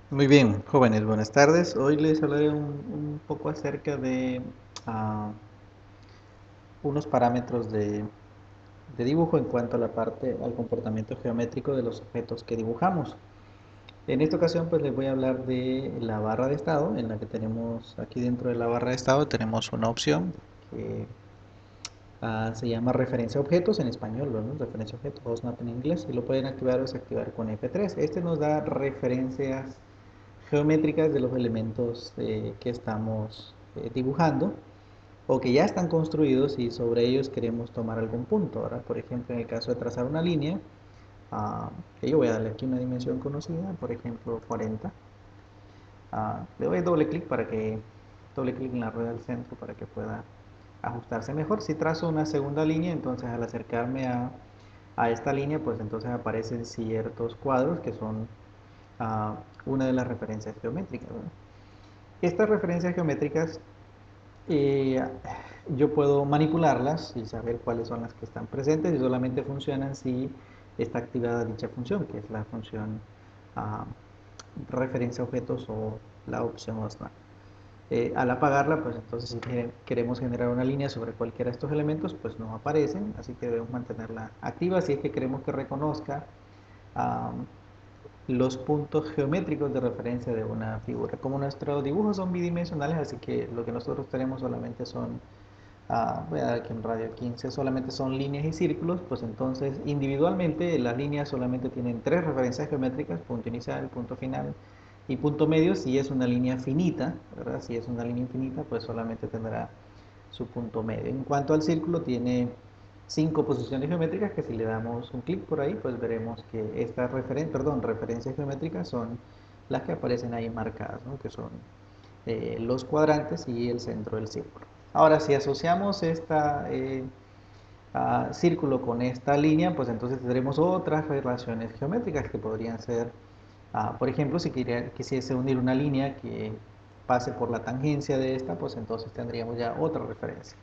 Muy bien, jóvenes, buenas tardes. Hoy les hablaré un poco acerca de ah, unos parámetros de dibujo en cuanto a al comportamiento geométrico de los objetos que dibujamos. En esta ocasión, pues les voy a hablar de la barra de estado, en la que tenemos aquí dentro de la barra de estado tenemos una opción que se llama referencia a objetos en español, ¿no? Referencia a objetos, OSNAP en inglés, y lo pueden activar o desactivar con F3. Este nos da referencias geométricas de los elementos que estamos dibujando o que ya están construidos y sobre ellos queremos tomar algún punto. Ahora, por ejemplo, en el caso de trazar una línea, que yo voy a darle aquí una dimensión conocida, por ejemplo 40. Le doy doble clic en la rueda del centro para que pueda ajustarse mejor. Si trazo una segunda línea, entonces al acercarme a esta línea, pues entonces aparecen ciertos cuadros que son una de las referencias geométricas, ¿verdad? Estas referencias geométricas eh, yo puedo manipularlas y saber cuáles son las que están presentes y solamente funcionan si está activada dicha función, que es la función ah, referencia a objetos o la opción OSNA. Al apagarla, pues entonces si queremos generar una línea sobre cualquiera de estos elementos, pues no aparecen, así que debemos mantenerla activa si es que queremos que reconozca ah, los puntos geométricos de referencia de una figura. Como nuestros dibujos son bidimensionales, así que lo que nosotros tenemos solamente son, voy a dar aquí un radio 15, solamente son líneas y círculos, pues entonces individualmente las líneas solamente tienen tres referencias geométricas, punto inicial, punto final y punto medio. Si es una línea finita, ¿verdad? Si es una línea infinita, pues solamente tendrá su punto medio. En cuanto al círculo, tiene cinco posiciones geométricas que si le damos un clic por ahí, pues veremos que estas referencias geométricas son las que aparecen ahí marcadas, ¿no? Que son los cuadrantes y el centro del círculo. Ahora, si asociamos esta círculo con esta línea, pues entonces tendremos otras relaciones geométricas que podrían ser, por ejemplo, si quisiese unir una línea que pase por la tangencia de esta, pues entonces tendríamos ya otra referencia.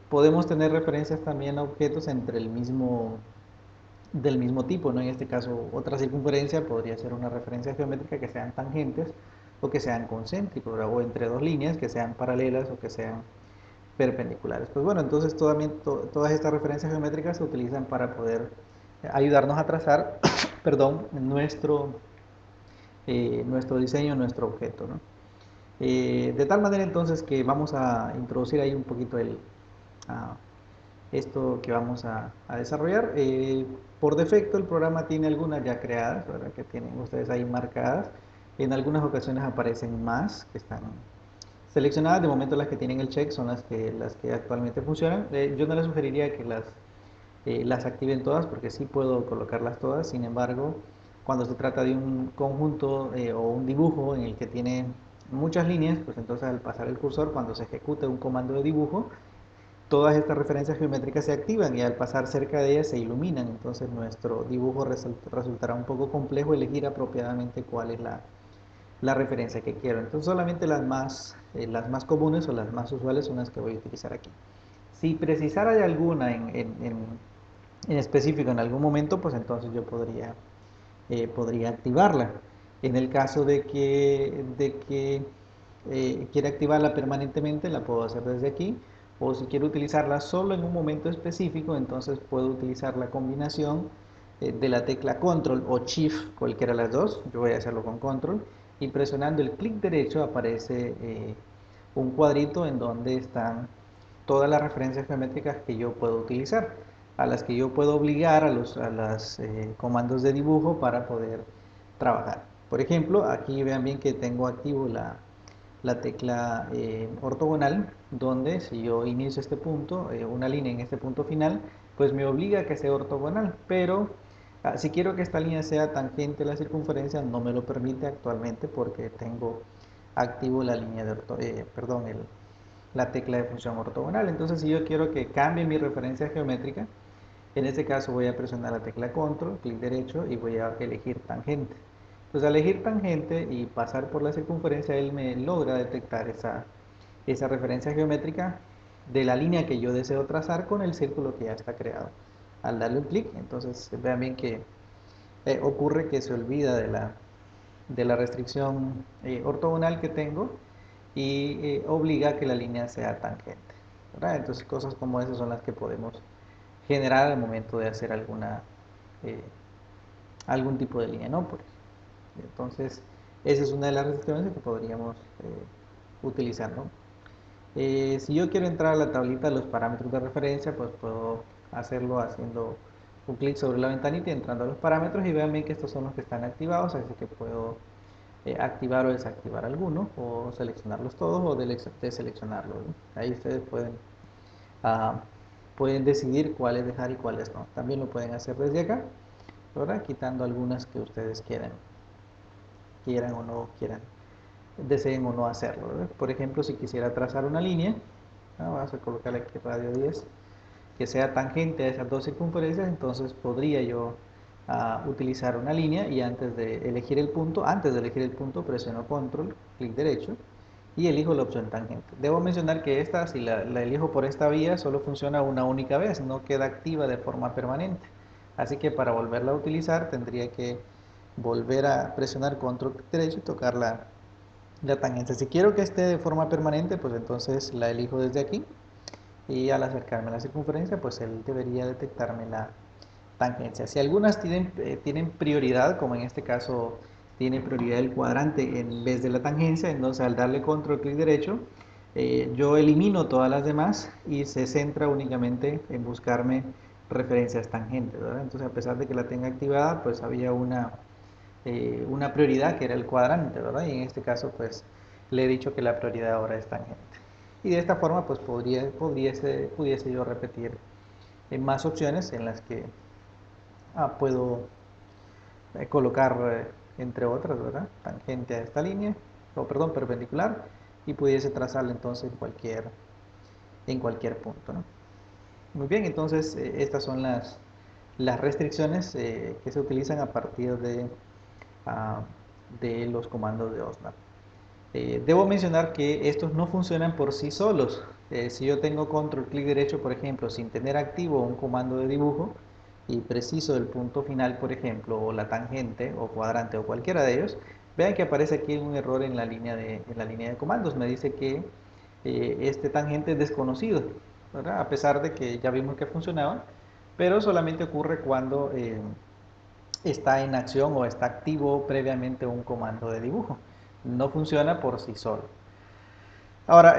Podemos tener referencias también a objetos del mismo tipo, ¿no? En este caso, otra circunferencia podría ser una referencia geométrica que sean tangentes o que sean concéntricos, o entre dos líneas que sean paralelas o que sean perpendiculares. Pues bueno, entonces todas estas referencias geométricas se utilizan para poder ayudarnos a trazar, perdón, nuestro diseño, nuestro objeto, ¿no? De tal manera entonces que vamos a introducir ahí un poquito a esto que vamos a desarrollar. Por defecto el programa tiene algunas ya creadas, ¿verdad? Que tienen ustedes ahí marcadas. En algunas ocasiones aparecen más que están seleccionadas. De momento las que tienen el check son las que actualmente funcionan. Yo no les sugeriría que las activen todas porque sí puedo colocarlas todas. Sin embargo, cuando se trata de un conjunto o un dibujo en el que tiene muchas líneas, pues entonces al pasar el cursor, cuando se ejecute un comando de dibujo, todas estas referencias geométricas se activan y al pasar cerca de ellas se iluminan. Entonces nuestro dibujo resultará un poco complejo elegir apropiadamente cuál es la referencia que quiero. Entonces solamente las más comunes o las más usuales son las que voy a utilizar aquí. Si precisara de alguna en específico en algún momento, pues entonces yo podría activarla. En el caso de que quiera activarla permanentemente, la puedo hacer desde aquí. O si quiero utilizarla solo en un momento específico, entonces puedo utilizar la combinación de la tecla Control o Shift, cualquiera de las dos. Yo voy a hacerlo con Control. Y presionando el clic derecho aparece un cuadrito en donde están todas las referencias geométricas que yo puedo utilizar, a las que yo puedo obligar a los comandos de dibujo para poder trabajar. Por ejemplo, aquí vean bien que tengo activo la tecla ortogonal, donde si yo inicio este punto, una línea en este punto final, pues me obliga a que sea ortogonal, pero si quiero que esta línea sea tangente a la circunferencia, no me lo permite actualmente porque tengo activo la línea perdón, la tecla de función ortogonal. Entonces, si yo quiero que cambie mi referencia geométrica, en este caso voy a presionar la tecla control, clic derecho y voy a elegir tangente. Entonces, al elegir tangente y pasar por la circunferencia, él me logra detectar esa referencia geométrica de la línea que yo deseo trazar con el círculo que ya está creado. Al darle un clic, entonces vean bien que ocurre que se olvida de la restricción ortogonal que tengo y obliga a que la línea sea tangente, ¿verdad? Entonces cosas como esas son las que podemos generar al momento de hacer eh, algún tipo de línea, ¿no? Entonces, esa es una de las restricciones que podríamos utilizar, ¿no? Si yo quiero entrar a la tablita de los parámetros de referencia, pues puedo hacerlo haciendo un clic sobre la ventanita y entrando a los parámetros y vean bien que estos son los que están activados, así que puedo activar o desactivar alguno o seleccionarlos todos o deseleccionarlos, ¿no? Ahí ustedes ah, pueden decidir cuáles dejar y cuáles no. También lo pueden hacer desde acá, ¿verdad? Quitando algunas que ustedes quieran o no quieran, deseen o no hacerlo, ¿verdad? Por ejemplo, si quisiera trazar una línea, vamos a colocarle aquí radio 10, que sea tangente a esas dos circunferencias, entonces podría yo utilizar una línea y antes de elegir el punto presiono control, clic derecho y elijo la opción tangente. Debo mencionar que esta, si la elijo por esta vía, solo funciona una única vez, no queda activa de forma permanente. Así que para volverla a utilizar tendría que volver a presionar control clic derecho y tocar la tangente. Si quiero que esté de forma permanente, pues entonces la elijo desde aquí y al acercarme a la circunferencia, pues él debería detectarme la tangencia. Si algunas tienen prioridad, como en este caso tiene prioridad el cuadrante en vez de la tangencia, entonces al darle control clic derecho, yo elimino todas las demás y se centra únicamente en buscarme referencias tangentes, ¿verdad? Entonces a pesar de que la tenga activada, pues había una prioridad que era el cuadrante, ¿verdad? Y en este caso pues le he dicho que la prioridad ahora es tangente. Y de esta forma pues pudiese yo repetir en más opciones en las que puedo colocar, entre otras, ¿verdad? Tangente a esta línea, o perdón, perpendicular, y pudiese trazarla entonces en cualquier punto, ¿no? Muy bien, entonces estas son las restricciones que se utilizan a partir ah, de los comandos de OSNAP. Debo mencionar que estos no funcionan por sí solos. Si yo tengo control clic derecho, por ejemplo, sin tener activo un comando de dibujo y preciso el punto final, por ejemplo, o la tangente o cuadrante o cualquiera de ellos, vean que aparece aquí un error en la línea de comandos. Me dice que este tangente es desconocido, ¿verdad? A pesar de que ya vimos que funcionaba, pero solamente ocurre cuando está en acción o está activo previamente un comando de dibujo. No funciona por sí solo. Ahora,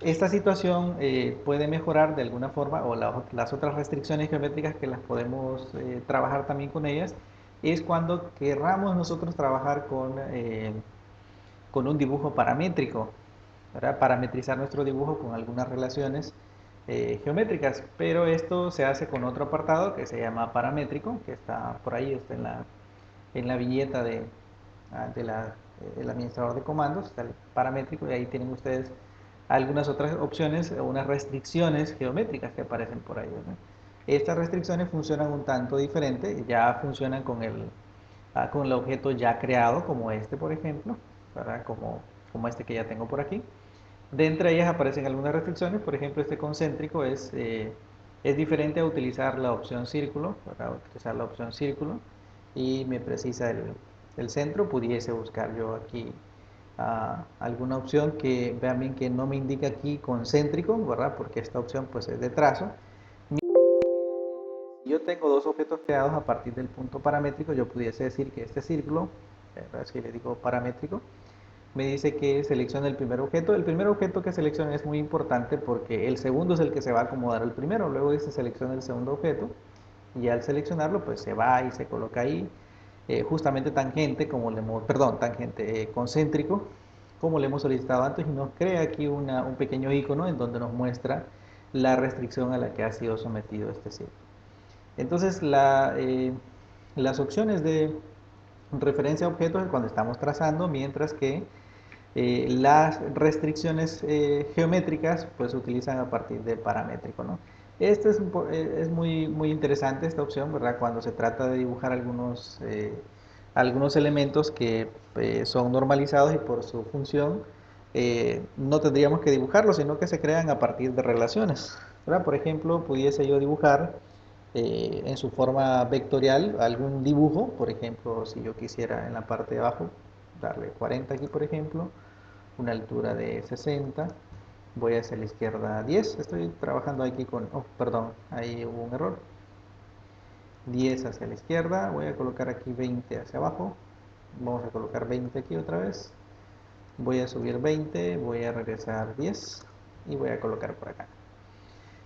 esta situación puede mejorar de alguna forma, o las otras restricciones geométricas que las podemos trabajar también con ellas, es cuando querramos nosotros trabajar con un dibujo paramétrico, ¿verdad? Parametrizar nuestro dibujo con algunas relaciones geométricas, pero esto se hace con otro apartado que se llama paramétrico, que está por ahí, está en la viñeta del administrador de comandos, está el paramétrico, y ahí tienen ustedes algunas otras opciones o unas restricciones geométricas que aparecen por ahí, ¿verdad? Estas restricciones funcionan un tanto diferente, ya funcionan con el objeto ya creado, como este, por ejemplo, ¿verdad? Como este que ya tengo por aquí. De entre ellas aparecen algunas restricciones, por ejemplo, este concéntrico es diferente a utilizar la opción círculo, ¿verdad? Utilizar la opción círculo y me precisa el centro. Pudiese buscar yo aquí alguna opción que vean bien que no me indica aquí concéntrico, ¿verdad? Porque esta opción pues es de trazo. Si yo tengo dos objetos creados a partir del punto paramétrico, yo pudiese decir que este círculo, ¿verdad? Si le digo paramétrico, me dice que seleccione el primer objeto. El primer objeto que seleccione es muy importante porque el segundo es el que se va a acomodar al primero. Luego dice selecciona el segundo objeto y al seleccionarlo pues se va y se coloca ahí justamente tangente, tangente concéntrico, como le hemos solicitado antes, y nos crea aquí un pequeño icono en donde nos muestra la restricción a la que ha sido sometido este círculo. Entonces las opciones de referencia a objetos es cuando estamos trazando, mientras que las restricciones geométricas pues se utilizan a partir del paramétrico, ¿no? Es muy, muy interesante esta opción, ¿verdad? Cuando se trata de dibujar algunos elementos que son normalizados y por su función no tendríamos que dibujarlos, sino que se crean a partir de relaciones, ¿verdad? Por ejemplo, pudiese yo dibujar en su forma vectorial algún dibujo. Por ejemplo, si yo quisiera en la parte de abajo darle 40 aquí, por ejemplo, una altura de 60, voy hacia la izquierda 10. Estoy trabajando aquí con, oh, perdón, ahí hubo un error. 10 hacia la izquierda, voy a colocar aquí 20 hacia abajo, vamos a colocar 20 aquí otra vez, voy a subir 20, voy a regresar 10 y voy a colocar por acá.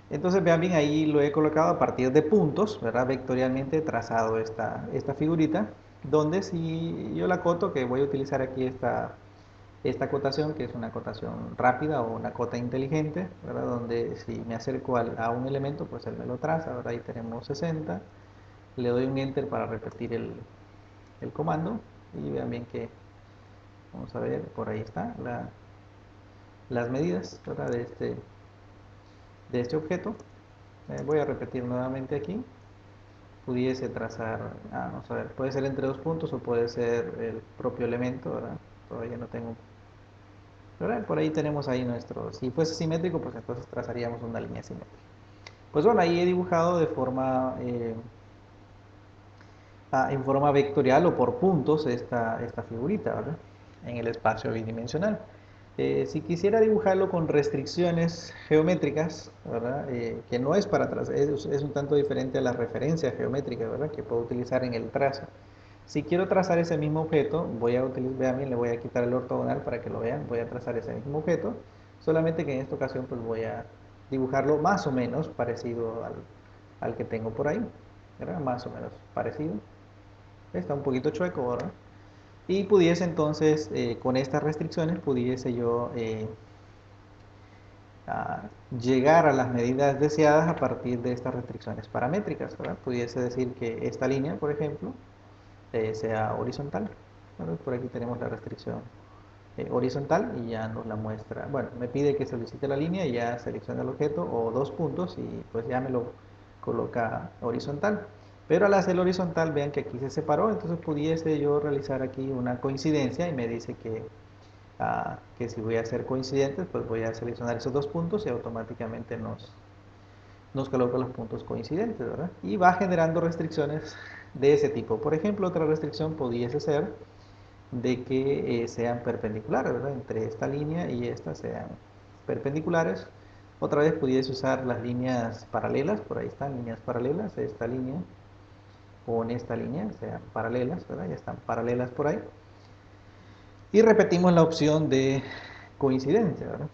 Entonces vean bien, ahí lo he colocado a partir de puntos, ¿verdad? Vectorialmente he trazado esta figurita, donde si yo la coto, que voy a utilizar aquí esta acotación, que es una acotación rápida o una cota inteligente, ¿verdad? Donde si me acerco a un elemento, pues él me lo traza, ¿verdad? Ahí tenemos 60, le doy un enter para repetir el comando y vean bien que, vamos a ver, por ahí está las medidas, ¿verdad? de este objeto. Voy a repetir nuevamente aquí. Pudiese trazar, vamos a ver, puede ser entre dos puntos o puede ser el propio elemento, ¿verdad? Todavía no tengo, ¿verdad? Por ahí tenemos ahí nuestro, si fuese simétrico, pues entonces trazaríamos una línea simétrica. Pues bueno, ahí he dibujado de forma, en forma vectorial o por puntos esta figurita, ¿verdad? En el espacio bidimensional. Si quisiera dibujarlo con restricciones geométricas, ¿verdad? Que no es para trazar, es un tanto diferente a la referencia geométrica, ¿verdad? Que puedo utilizar en el trazo. Si quiero trazar ese mismo objeto, voy a utilizar, vean bien, le voy a quitar el ortogonal para que lo vean, voy a trazar ese mismo objeto, solamente que en esta ocasión pues voy a dibujarlo más o menos parecido al que tengo por ahí, ¿verdad? Más o menos parecido. Está un poquito chueco, ¿verdad? Y pudiese entonces, con estas restricciones, pudiese yo a llegar a las medidas deseadas a partir de estas restricciones paramétricas, ¿verdad? Pudiese decir que esta línea, por ejemplo, sea horizontal, ¿verdad? Por aquí tenemos la restricción horizontal y ya nos la muestra. Bueno, me pide que solicite la línea y ya selecciona el objeto o dos puntos y pues ya me lo coloca horizontal. Pero al hacer horizontal, vean que aquí se separó, entonces pudiese yo realizar aquí una coincidencia y me dice que si voy a hacer coincidentes, pues voy a seleccionar esos dos puntos y automáticamente nos coloca los puntos coincidentes, ¿verdad? Y va generando restricciones de ese tipo. Por ejemplo, otra restricción pudiese ser de que sean perpendiculares, ¿verdad? Entre esta línea y esta sean perpendiculares. Otra vez pudiese usar las líneas paralelas, por ahí están líneas paralelas, esta línea con esta línea sean paralelas, ¿verdad? Ya están paralelas por ahí. Y repetimos la opción de coincidente, ¿verdad?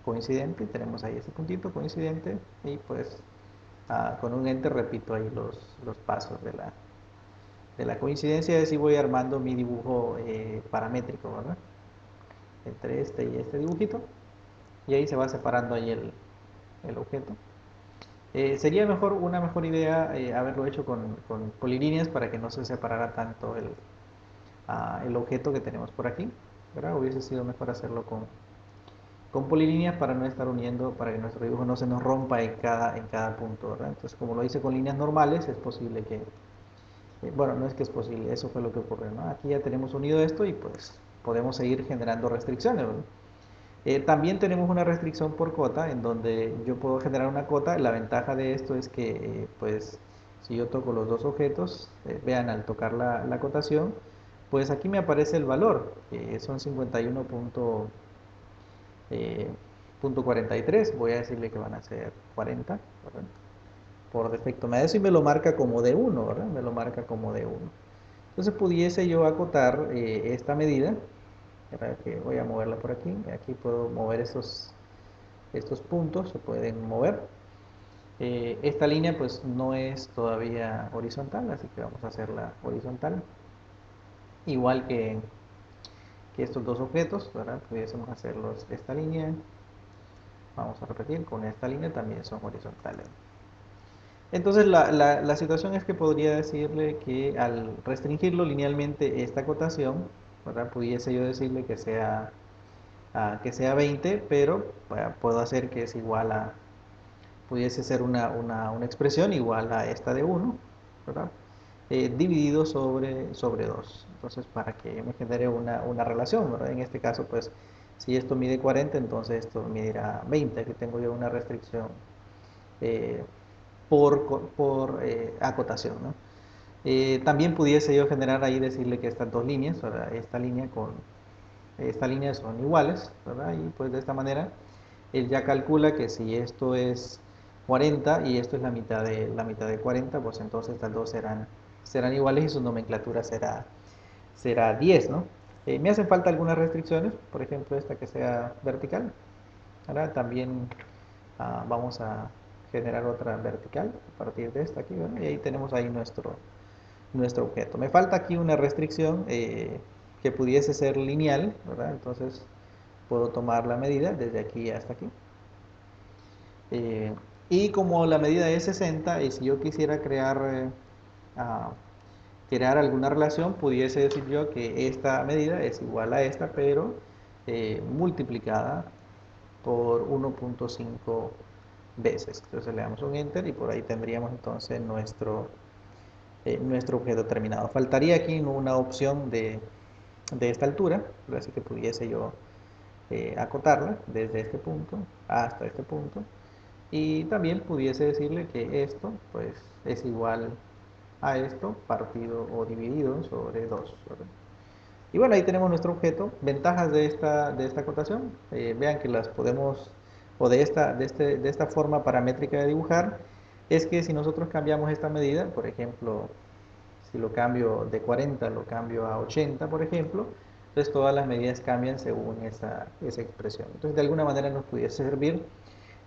Coincidente, tenemos ahí ese puntito coincidente y pues con un enter repito ahí los pasos de la coincidencia, y así voy armando mi dibujo paramétrico, ¿verdad? Entre este y este dibujito y ahí se va separando ahí el objeto. Sería una mejor idea haberlo hecho con polilíneas para que no se separara tanto el objeto que tenemos por aquí, ¿verdad? Hubiese sido mejor hacerlo con polilíneas para no estar uniendo, para que nuestro dibujo no se nos rompa en cada punto, ¿verdad? Entonces, como lo hice con líneas normales, es posible que, bueno, no es que es posible, eso fue lo que ocurrió, ¿no? Aquí ya tenemos unido esto y pues podemos seguir generando restricciones, ¿verdad? También tenemos una restricción por cota, en donde yo puedo generar una cota. La ventaja de esto es que, pues, si yo toco los dos objetos, vean, al tocar la cotación, pues aquí me aparece el valor, que son 51 punto 43. Voy a decirle que van a ser 40, ¿verdad? Por defecto me da eso y me lo marca como de 1, ¿verdad? Me lo marca como de 1. Entonces pudiese yo acotar esta medida, ¿verdad? Que voy a moverla por aquí. Aquí puedo mover estos puntos, se pueden mover. Esta línea pues no es todavía horizontal, así que vamos a hacerla horizontal. Igual que estos dos objetos, ¿verdad? Pudiésemos hacerlos esta línea. Vamos a repetir, con esta línea también son horizontales. Entonces la situación es que podría decirle que al restringirlo linealmente esta acotación, ¿verdad? Pudiese yo decirle que sea 20, pero puedo hacer que es igual pudiese ser una expresión igual a esta de 1, ¿verdad? Dividido sobre 2. Entonces, para que me genere una relación, ¿verdad? En este caso, pues, si esto mide 40, entonces esto medirá 20. Aquí tengo yo una restricción por acotación, ¿no? También pudiese yo generar ahí, decirle que estas dos líneas, ¿verdad? Esta línea son iguales, ¿verdad? Y pues de esta manera él ya calcula que si esto es 40 y esto es la mitad de 40, pues entonces estas dos serán iguales y su nomenclatura será 10, ¿no? Me hacen falta algunas restricciones, por ejemplo esta que sea vertical. Ahora también vamos a generar otra vertical a partir de esta aquí, ¿verdad? Y ahí tenemos ahí nuestro objeto. Me falta aquí una restricción que pudiese ser lineal, ¿verdad? Entonces puedo tomar la medida desde aquí hasta aquí. Y como la medida es 60, y si yo quisiera crear alguna relación, pudiese decir yo que esta medida es igual a esta, pero multiplicada por 1.5 veces. Entonces le damos un enter y por ahí tendríamos entonces nuestro objeto terminado. Faltaría aquí una opción de esta altura, así que pudiese yo acotarla desde este punto hasta este punto. Y también pudiese decirle que esto pues es igual a esto partido o dividido sobre 2, ¿verdad? Y bueno, ahí tenemos nuestro objeto. Ventajas de esta acotación. Vean que las podemos, o de esta forma paramétrica de dibujar, es que si nosotros cambiamos esta medida, por ejemplo, si lo cambio de 40, lo cambio a 80, por ejemplo, entonces todas las medidas cambian según esa expresión. Entonces, de alguna manera nos pudiese servir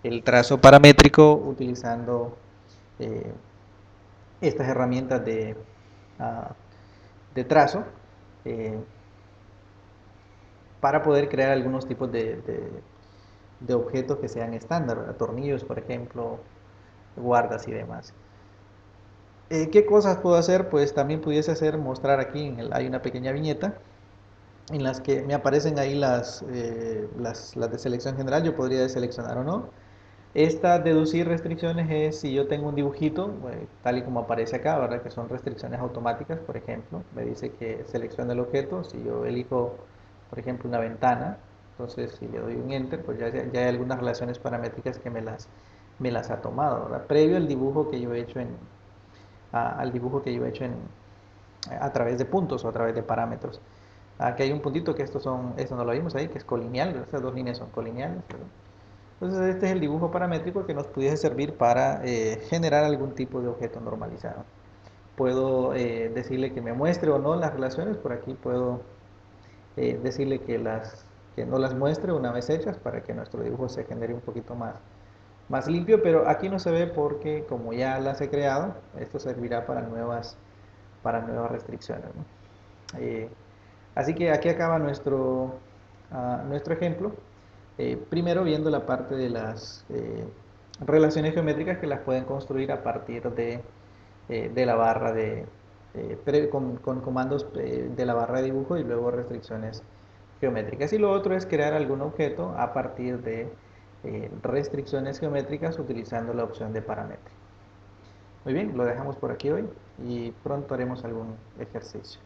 el trazo paramétrico utilizando eh, estas herramientas ah, de trazo eh, para poder crear algunos tipos de objetos que sean estándar, ¿verdad? Tornillos, por ejemplo, guardas y demás. ¿Qué cosas puedo hacer? Pues también pudiese hacer, mostrar aquí, hay una pequeña viñeta en las que me aparecen ahí las de selección general, yo podría deseleccionar o no. Esta deducir restricciones es si yo tengo un dibujito, tal y como aparece acá, ¿verdad? Que son restricciones automáticas, por ejemplo. Me dice que seleccione el objeto. Si yo elijo, por ejemplo, una ventana, entonces si le doy un enter, pues ya hay algunas relaciones paramétricas que me las ha tomado, ¿verdad? Previo al dibujo que yo he hecho a través de puntos o a través de parámetros. Aquí hay un puntito que esto no lo vimos ahí, que es colineal, estas dos líneas son colineales, ¿verdad? Entonces este es el dibujo paramétrico que nos pudiese servir para generar algún tipo de objeto normalizado. Puedo decirle que me muestre o no las relaciones, por aquí puedo decirle que no las muestre una vez hechas para que nuestro dibujo se genere un poquito más limpio, pero aquí no se ve porque como ya las he creado, esto servirá para nuevas restricciones, ¿no? Eh, Así que aquí acaba nuestro ejemplo. Primero viendo la parte de las relaciones geométricas que las pueden construir a partir de la barra con comandos de la barra de dibujo y luego restricciones geométricas. Y lo otro es crear algún objeto a partir de restricciones geométricas utilizando la opción de parámetro. Muy bien, lo dejamos por aquí hoy y pronto haremos algún ejercicio.